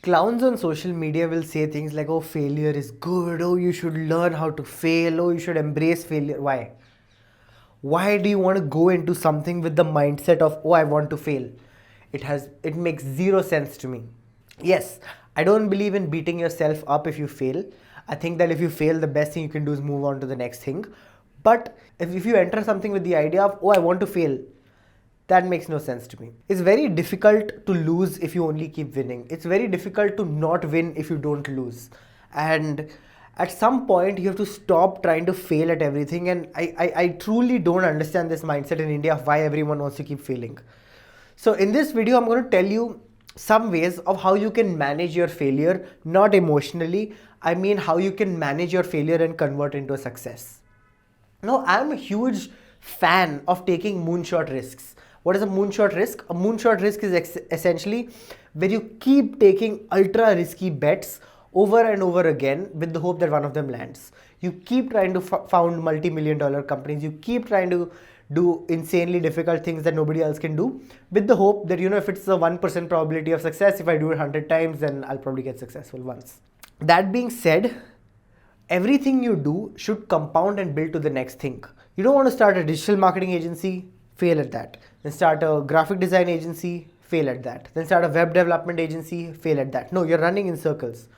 Clowns on social media will say things like, oh, failure is good, oh, you should learn how to fail, oh, you should embrace failure. Why? Why do you want to go into something with the mindset of, oh, I want to fail? It makes zero sense to me. Yes, I don't believe in beating yourself up if you fail. I think that if you fail, the best thing you can do is move on to the next thing. But if you enter something with the idea of, oh, I want to fail, that makes no sense to me. It's very difficult to lose if you only keep winning. It's very difficult to not win if you don't lose. And at some point, you have to stop trying to fail at everything. And I truly don't understand this mindset in India of why everyone wants to keep failing. So in this video, I'm going to tell you some ways of how you can manage your failure, not emotionally. I mean, how you can manage your failure and convert into a success. Now, I'm a huge fan of taking moonshot risks. What is a moonshot risk? A moonshot risk is essentially where you keep taking ultra risky bets over and over again with the hope that one of them lands. You keep trying to found multi-million-dollar companies. You keep trying to do insanely difficult things that nobody else can do with the hope that, if it's a 1% probability of success, if I do it 100 times, then I'll probably get successful once. That being said, everything you do should compound and build to the next thing. You don't want to start a digital marketing agency, fail at that. Then start a graphic design agency, fail at that. Then start a web development agency, fail at that. No, you're running in circles.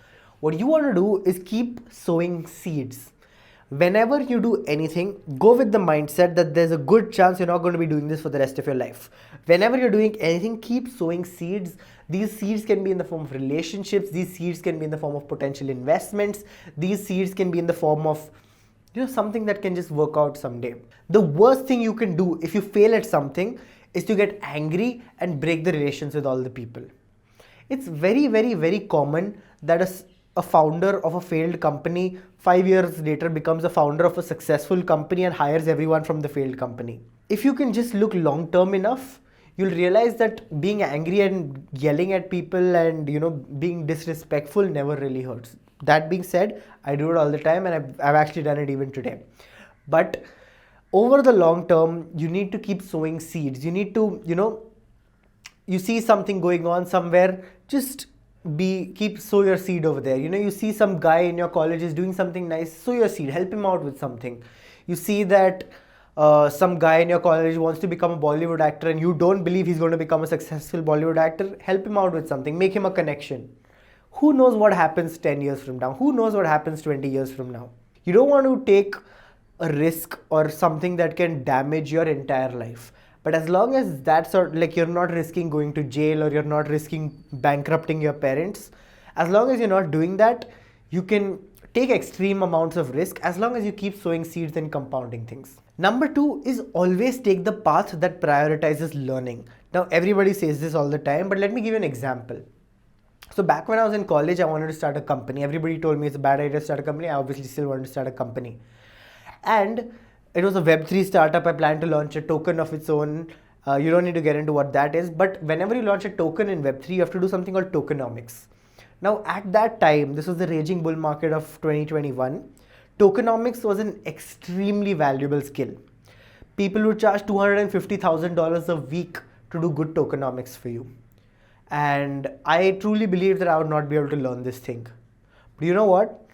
What you want to do is keep sowing seeds. Whenever you do anything, go with the mindset that there's a good chance you're not going to be doing this for the rest of your life. Whenever you're doing anything, keep sowing seeds. These seeds can be in the form of relationships. These seeds can be in the form of potential investments. These seeds can be in the form of something that can just work out someday. The worst thing you can do if you fail at something is to get angry and break the relations with all the people. It's very, very, very common that a founder of a failed company 5 years later becomes a founder of a successful company and hires everyone from the failed company. If you can just look long term enough, you'll realize that being angry and yelling at people and being disrespectful never really hurts. That being said, I do it all the time, and I've actually done it even today. But over the long term, you need to keep sowing seeds. You need to, you see something going on somewhere, just sow your seed over there. You see some guy in your college is doing something nice, sow your seed, help him out with something. You see that some guy in your college wants to become a Bollywood actor and you don't believe he's going to become a successful Bollywood actor, help him out with something, make him a connection. Who knows what happens 10 years from now? Who knows what happens 20 years from now? You don't want to take a risk or something that can damage your entire life. But as long as that's you're not risking going to jail or you're not risking bankrupting your parents, as long as you're not doing that, you can take extreme amounts of risk as long as you keep sowing seeds and compounding things. Number 2 is always take the path that prioritizes learning. Now, everybody says this all the time, but let me give you an example. So back when I was in college, I wanted to start a company. Everybody told me it's a bad idea to start a company. I obviously still wanted to start a company. And it was a Web3 startup. I planned to launch a token of its own. You don't need to get into what that is. But whenever you launch a token in Web3, you have to do something called tokenomics. Now, at that time, this was the raging bull market of 2021. Tokenomics was an extremely valuable skill. People would charge $250,000 a week to do good tokenomics for you. And I truly believe that I would not be able to learn this thing. But you know what?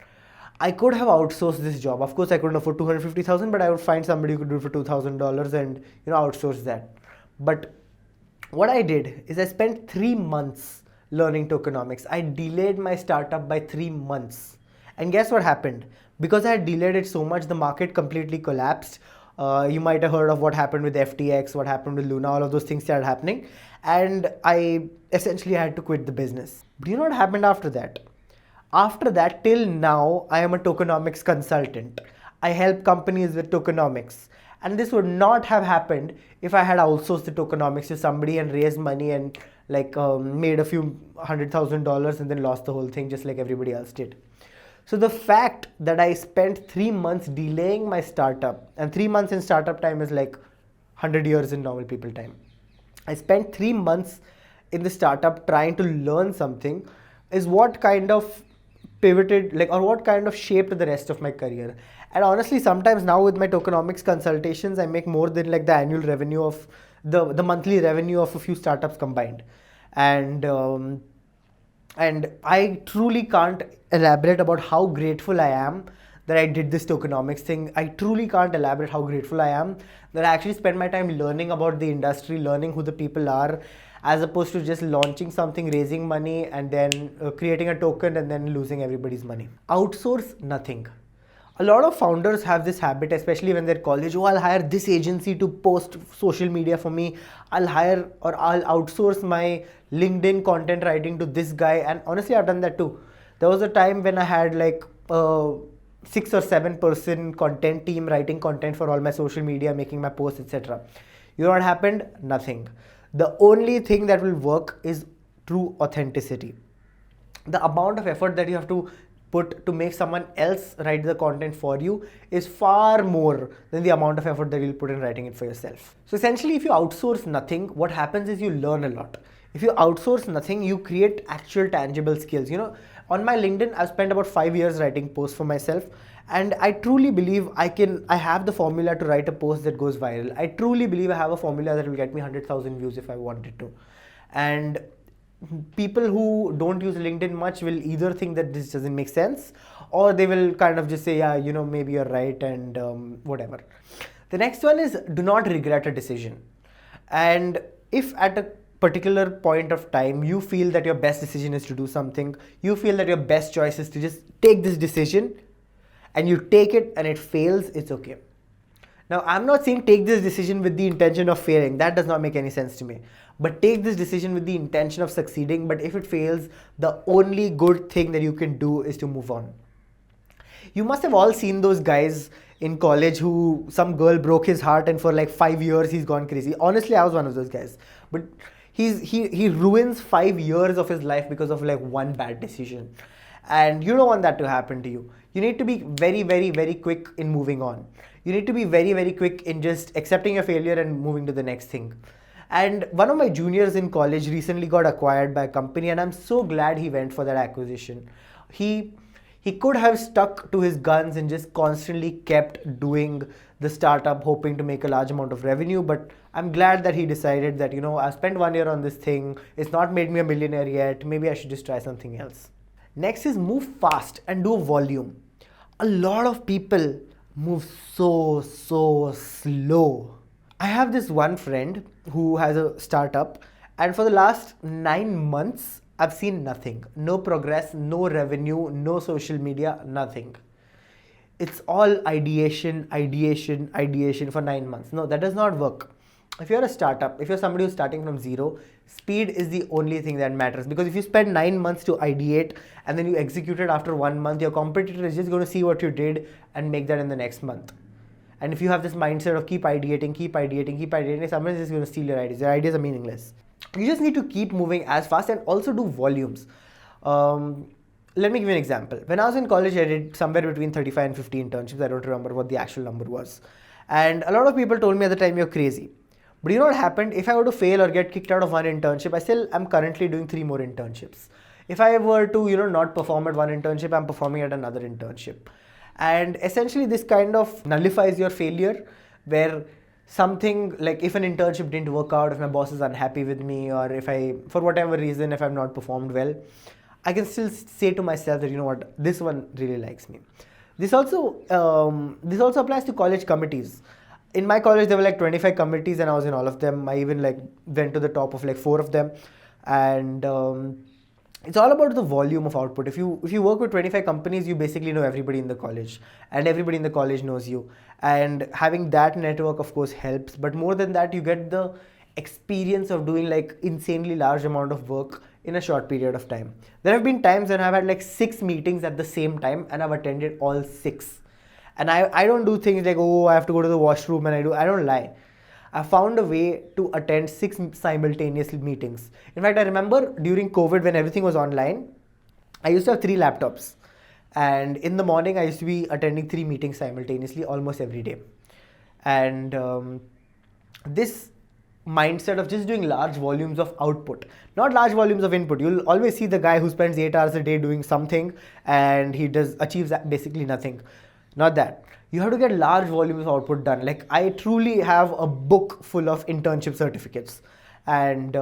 I could have outsourced this job. Of course, I couldn't afford $250,000, but I would find somebody who could do it for $2,000 and outsource that. But what I did is I spent 3 months learning tokenomics. I delayed my startup by 3 months. And guess what happened? Because I had delayed it so much, the market completely collapsed. You might have heard of what happened with FTX, what happened with Luna, all of those things started happening. And I essentially had to quit the business. But you know what happened after that? After that, till now, I am a tokenomics consultant. I help companies with tokenomics. And this would not have happened if I had outsourced the tokenomics to somebody and raised money and made a few $100,000 and then lost the whole thing just like everybody else did. So the fact that I spent 3 months delaying my startup, and 3 months in startup time is like 100 years in normal people time. I spent 3 months in the startup trying to learn something is what kind of pivoted or what kind of shaped the rest of my career. And honestly, sometimes now with my tokenomics consultations, I make more than the annual revenue of the monthly revenue of a few startups combined. And And I truly can't elaborate about how grateful I am that I did this tokenomics thing. I truly can't elaborate how grateful I am that I actually spent my time learning about the industry, learning who the people are, as opposed to just launching something, raising money, and then creating a token and then losing everybody's money. Outsource nothing. A lot of founders have this habit, especially when they're college. Oh, I'll hire this agency to post social media for me. I'll hire or I'll outsource my LinkedIn content writing to this guy. And honestly, I've done that too. There was a time when I had like a 6 or 7 person content team writing content for all my social media, making my posts, etc. You know what happened? Nothing. The only thing that will work is true authenticity. The amount of effort that you have to put to make someone else write the content for you is far more than the amount of effort that you'll put in writing it for yourself. So essentially, if you outsource nothing, what happens is you learn a lot. If you outsource nothing, you create actual tangible skills. You know, on my LinkedIn, I've spent about 5 years writing posts for myself, and I truly believe I have the formula to write a post that goes viral. I truly believe I have a formula that will get me 100,000 views if I wanted to. And people who don't use LinkedIn much will either think that this doesn't make sense, or they will kind of just say, yeah, you know, maybe you're right, and whatever. The next one is do not regret a decision. And if at a particular point of time you feel that your best decision is to do something, you feel that your best choice is to just take this decision, and you take it and it fails, it's okay. Now, I'm not saying take this decision with the intention of failing. That does not make any sense to me. But take this decision with the intention of succeeding. But if it fails, the only good thing that you can do is to move on. You must have all seen those guys in college who some girl broke his heart and for like 5 years he's gone crazy. Honestly, I was one of those guys. But he ruins 5 years of his life because of like one bad decision. And you don't want that to happen to you. You need to be very, very, very quick in moving on. You need to be very, very quick in just accepting your failure and moving to the next thing. And one of my juniors in college recently got acquired by a company, and I'm so glad he went for that acquisition. He could have stuck to his guns and just constantly kept doing the startup, hoping to make a large amount of revenue. But I'm glad that he decided that, you know, I've spent 1 year on this thing. It's not made me a millionaire yet. Maybe I should just try something else. Next is move fast and do volume. A lot of people move so slow. I have this one friend who has a startup, and for the last 9 months, I've seen nothing. No progress, no revenue, no social media, nothing. It's all ideation for 9 months. No, that does not work. If you're a startup, if you're somebody who's starting from zero, speed is the only thing that matters. Because if you spend 9 months to ideate and then you execute it after 1 month, your competitor is just going to see what you did and make that in the next month. And if you have this mindset of keep ideating, someone is just going to steal your ideas. Your ideas are meaningless. You just need to keep moving as fast and also do volumes. Let me give you an example. When I was in college, I did somewhere between 35 and 50 internships. I don't remember what the actual number was. And a lot of people told me at the time, you're crazy. But you know what happened? If I were to fail or get kicked out of one internship, I still am currently doing 3 more internships. If I were to, you know, not perform at one internship, I'm performing at another internship. And essentially this kind of nullifies your failure, where something like if an internship didn't work out, if my boss is unhappy with me, or if I, for whatever reason, if I've not performed well, I can still say to myself that, you know what, this one really likes me. This also applies to college committees. In my college, there were like 25 committees and I was in all of them. I even like went to the top of like 4 of them. And it's all about the volume of output. If you work with 25 companies, you basically know everybody in the college, and everybody in the college knows you. And having that network, of course, helps. But more than that, you get the experience of doing like insanely large amount of work in a short period of time. There have been times when I've had like 6 meetings at the same time and I've attended all 6. And I don't do things like, oh, I have to go to the washroom, and I don't lie. I found a way to attend 6 simultaneous meetings. In fact, I remember during COVID when everything was online, I used to have 3 laptops. And in the morning, I used to be attending 3 meetings simultaneously almost every day. And this mindset of just doing large volumes of output, not large volumes of input. You'll always see the guy who spends 8 hours a day doing something and he achieves basically nothing. Not that. You have to get large volumes of output done. Like I truly have a book full of internship certificates. And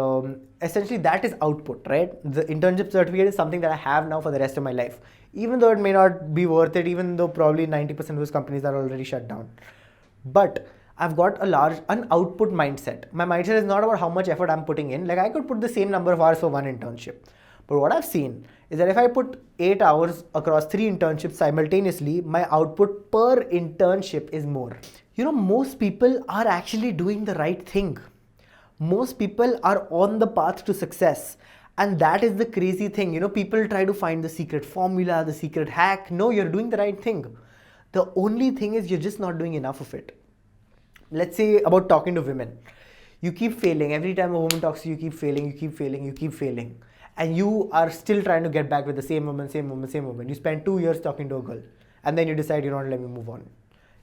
essentially that is output, right? The internship certificate is something that I have now for the rest of my life, even though it may not be worth it, even though probably 90% of those companies are already shut down. But I've got an output mindset. My mindset is not about how much effort I'm putting in. Like, I could put the same number of hours for one internship, but what I've seen is that if I put 8 hours across 3 internships simultaneously, my output per internship is more. Most people are actually doing the right thing. Most people are on the path to success. And that is the crazy thing. People try to find the secret formula, the secret hack. No, you're doing the right thing. The only thing is you're just not doing enough of it. Let's say about talking to women. You keep failing. Every time a woman talks to you, you keep failing, you keep failing, you keep failing. And you are still trying to get back with the same woman, same woman, same woman. You spend 2 years talking to a girl. And then you decide, let me move on.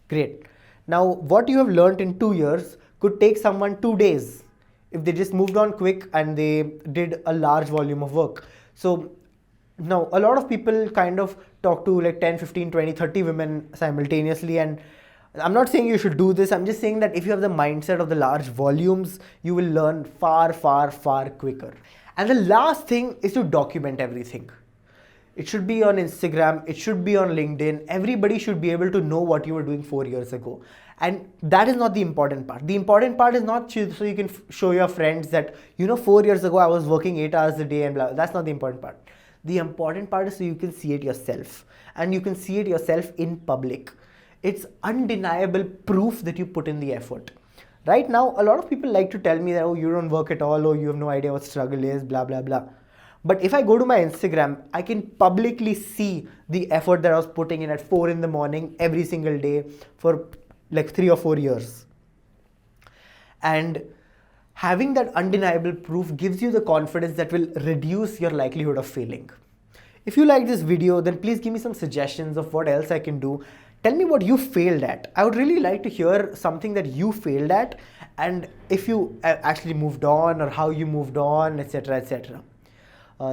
Great. Now, what you have learned in 2 years could take someone 2 days if they just moved on quick and they did a large volume of work. So now a lot of people kind of talk to like 10, 15, 20, 30 women simultaneously, and I'm not saying you should do this. I'm just saying that if you have the mindset of the large volumes, you will learn far, far, far quicker. And the last thing is to document everything. It should be on Instagram. It should be on LinkedIn. Everybody should be able to know what you were doing 4 years ago. And that is not the important part. The important part is not so you can show your friends that, 4 years ago I was working 8 hours a day and blah. That's not the important part. The important part is so you can see it yourself. And you can see it yourself in public. It's undeniable proof that you put in the effort. Right now, a lot of people like to tell me that, you don't work at all, you have no idea what struggle is, blah, blah, blah. But if I go to my Instagram, I can publicly see the effort that I was putting in at 4 in the morning every single day for like 3 or 4 years. And having that undeniable proof gives you the confidence that will reduce your likelihood of failing. If you like this video, then please give me some suggestions of what else I can do. Tell me what you failed at. I would really like to hear something that you failed at, and if you actually moved on or how you moved on, etc., etc.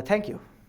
Thank you.